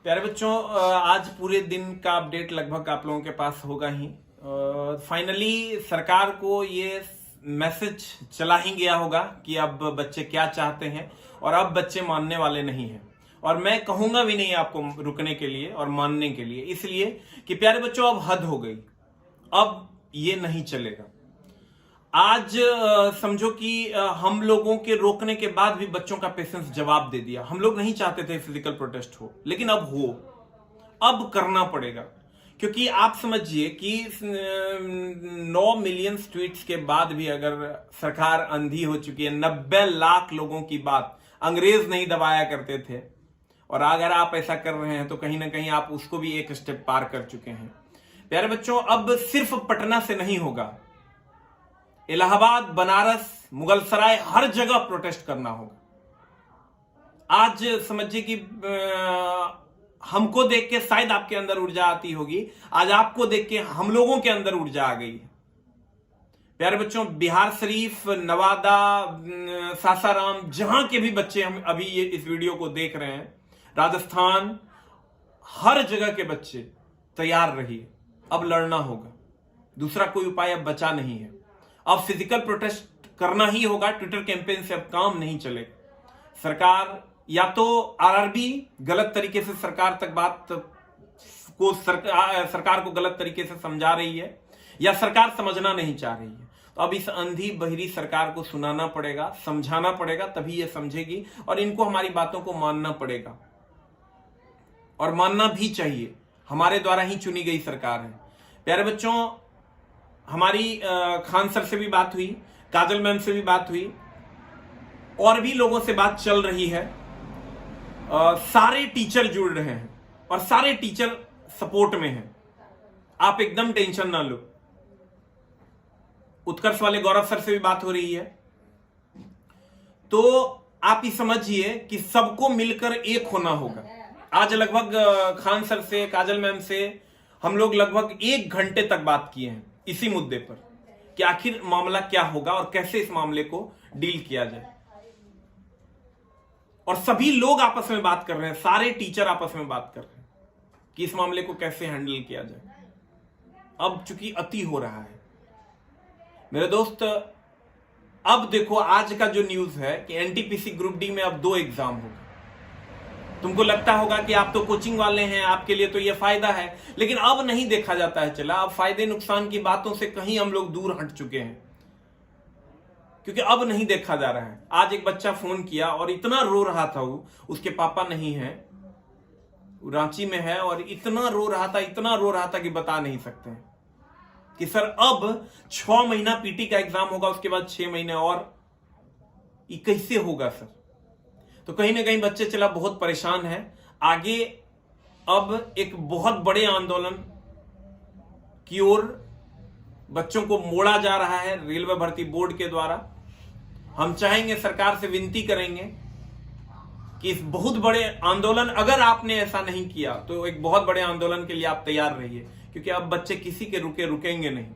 प्यारे बच्चों, आज पूरे दिन का अपडेट लगभग आप लोगों के पास होगा ही। फाइनली सरकार को ये मैसेज चला ही गया होगा कि अब बच्चे क्या चाहते हैं और अब बच्चे मानने वाले नहीं हैं। और मैं कहूंगा भी नहीं आपको रुकने के लिए और मानने के लिए, इसलिए कि प्यारे बच्चों अब हद हो गई, अब ये नहीं चलेगा। आज समझो कि हम लोगों के रोकने के बाद भी बच्चों का पेशेंस जवाब दे दिया। हम लोग नहीं चाहते थे फिजिकल प्रोटेस्ट हो, लेकिन अब हो, अब करना पड़ेगा। क्योंकि आप समझिए कि 9 मिलियन ट्वीट्स के बाद भी अगर सरकार अंधी हो चुकी है, 90 लाख लोगों की बात अंग्रेज नहीं दबाया करते थे, और अगर आप ऐसा कर रहे हैं तो कहीं ना कहीं आप उसको भी एक स्टेप पार कर चुके हैं। प्यारे बच्चों, अब सिर्फ पटना से नहीं होगा, इलाहाबाद, बनारस, मुगलसराय, हर जगह प्रोटेस्ट करना होगा। आज समझिए कि हमको देख के शायद आपके अंदर ऊर्जा आती होगी, आज आपको देख के हम लोगों के अंदर ऊर्जा आ गई है। प्यारे बच्चों, बिहार शरीफ, नवादा, सासाराम, जहां के भी बच्चे हम अभी ये इस वीडियो को देख रहे हैं, राजस्थान, हर जगह के बच्चे तैयार रहिए, अब लड़ना होगा। दूसरा कोई उपाय अब बचा नहीं है। अब फिजिकल प्रोटेस्ट करना ही होगा। ट्विटर कैंपेन से अब काम नहीं चलेगा। सरकार या तो आरआरबी गलत तरीके से सरकार तक बात को सरकार को गलत तरीके से समझा रही है, या सरकार समझना नहीं चाह रही है। तो अब इस अंधी बहिरी सरकार को सुनाना पड़ेगा, समझाना पड़ेगा, तभी ये समझेगी और इनको हमारी बातों को मानना पड़ेगा। और मानना भी चाहिए, हमारे द्वारा ही चुनी गई सरकार है। प्यारे बच्चों, हमारी खान सर से भी बात हुई, काजल मैम से भी बात हुई, और भी लोगों से बात चल रही है। सारे टीचर जुड़ रहे हैं और सारे टीचर सपोर्ट में हैं। आप एकदम टेंशन ना लो। उत्कर्ष वाले गौरव सर से भी बात हो रही है। तो आप ही समझिए कि सबको मिलकर एक होना होगा। आज लगभग खान सर से, काजल मैम से हम लोग लगभग 1 घंटे तक बात किए हैं इसी मुद्दे पर कि आखिर मामला क्या होगा और कैसे इस मामले को डील किया जाए। और सभी लोग आपस में बात कर रहे हैं, सारे टीचर आपस में बात कर रहे हैं कि इस मामले को कैसे हैंडल किया जाए। अब चूंकि अति हो रहा है मेरे दोस्त, अब देखो आज का जो न्यूज है कि एनटीपीसी ग्रुप डी में अब 2 एग्जाम होगा। तुमको लगता होगा कि आप तो कोचिंग वाले हैं, आपके लिए तो ये फायदा है, लेकिन अब नहीं देखा जाता है। चला, अब फायदे नुकसान की बातों से कहीं हम लोग दूर हट चुके हैं, क्योंकि अब नहीं देखा जा रहा है। आज एक बच्चा फोन किया और इतना रो रहा था, वो उसके पापा नहीं है, रांची में है, और इतना रो रहा था कि बता नहीं सकते हैं कि सर अब 6 महीना पीटी का एग्जाम होगा, उसके बाद 6 महीने और, ये कैसे होगा सर? तो कहीं ना कहीं बच्चे चला बहुत परेशान है। आगे अब एक बहुत बड़े आंदोलन की ओर बच्चों को मोड़ा जा रहा है रेलवे भर्ती बोर्ड के द्वारा। हम चाहेंगे, सरकार से विनती करेंगे कि इस बहुत बड़े आंदोलन, अगर आपने ऐसा नहीं किया तो एक बहुत बड़े आंदोलन के लिए आप तैयार रहिए, क्योंकि अब बच्चे किसी के रुकेंगे नहीं।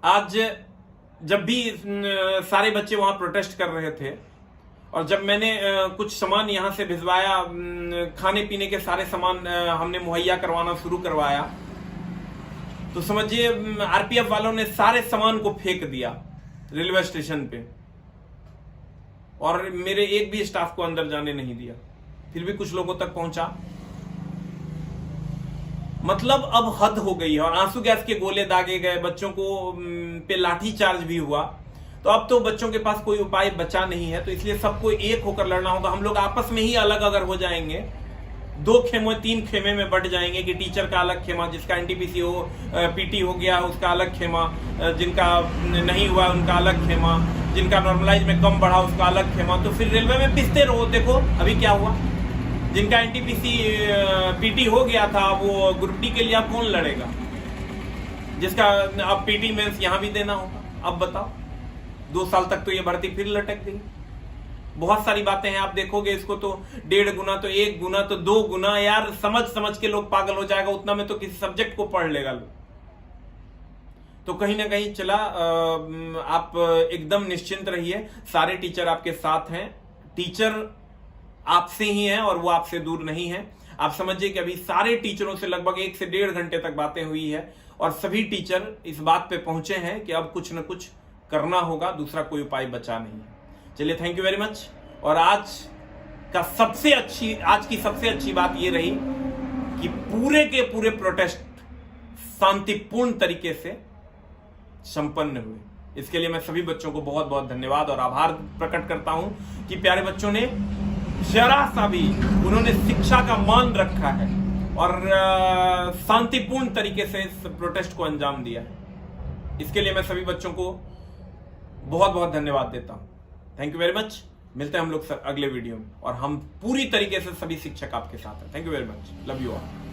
आज जब भी सारे बच्चे वहां प्रोटेस्ट कर रहे थे, और जब मैंने कुछ सामान यहां से भिजवाया, खाने पीने के सारे सामान हमने मुहैया करवाना शुरू करवाया, तो समझिए आरपीएफ वालों ने सारे सामान को फेंक दिया रेलवे स्टेशन पे, और मेरे एक भी स्टाफ को अंदर जाने नहीं दिया। फिर भी कुछ लोगों तक पहुंचा। मतलब अब हद हो गई है, और आंसू गैस के गोले दागे गए, बच्चों को पे लाठी चार्ज भी हुआ। तो अब तो बच्चों के पास कोई उपाय बचा नहीं है, तो इसलिए सबको एक होकर लड़ना होगा। हम लोग आपस में ही अलग अगर हो जाएंगे, 2 खेमे 3 खेमे में बढ़ जाएंगे कि टीचर का अलग खेमा, जिसका एनटीपीसी हो, पीटी हो गया उसका अलग खेमा, जिनका नहीं हुआ उनका अलग खेमा, जिनका नॉर्मलाइज में कम बढ़ा उसका अलग खेमा। तो फिर रेलवे में पिसते रहो। देखो अभी क्या हुआ, जिनका एनटीपीसी पीटी हो गया था, वो ग्रुप डी के लिए अब कौन लड़ेगा, जिसका अब पीटी मेंस यहां भी देना होगा। अब बताओ, 2 साल तक तो ये भर्ती फिर लटक गई। बहुत सारी बातें हैं, आप देखोगे इसको तो 1.5 गुना, तो 1 गुना, तो 2 गुना। यार समझ के लोग पागल हो जाएगा, उतना में तो किसी सब्जेक्ट को पढ़ लेगा लोग। तो कहीं ना कहीं चला, आप एकदम निश्चिंत रहिए, सारे टीचर आपके साथ हैं। टीचर आपसे ही है और वो आपसे दूर नहीं है। आप समझिए कि अभी सारे टीचरों से लगभग 1 से 1.5 घंटे तक बातें हुई है और सभी टीचर इस बात पे पहुंचे हैं कि अब कुछ न कुछ करना होगा, दूसरा कोई उपाय बचा नहीं है। चलिए, थैंक यू वेरी मच। और आज की सबसे अच्छी बात यह रही कि पूरे के पूरे प्रोटेस्ट शांतिपूर्ण तरीके से संपन्न हुए। इसके लिए मैं सभी बच्चों को बहुत बहुत धन्यवाद और आभार प्रकट करता हूं कि प्यारे बच्चों ने जरा सा भी उन्होंने शिक्षा का मान रखा है और शांतिपूर्ण तरीके से इस प्रोटेस्ट को अंजाम दिया है। इसके लिए मैं सभी बच्चों को बहुत बहुत धन्यवाद देता हूं। Thank you very much. मिलते हैं हम लोग अगले वीडियो में और हम पूरी तरीके से सभी शिक्षक आपके साथ हैं। Thank you very much. Love you all.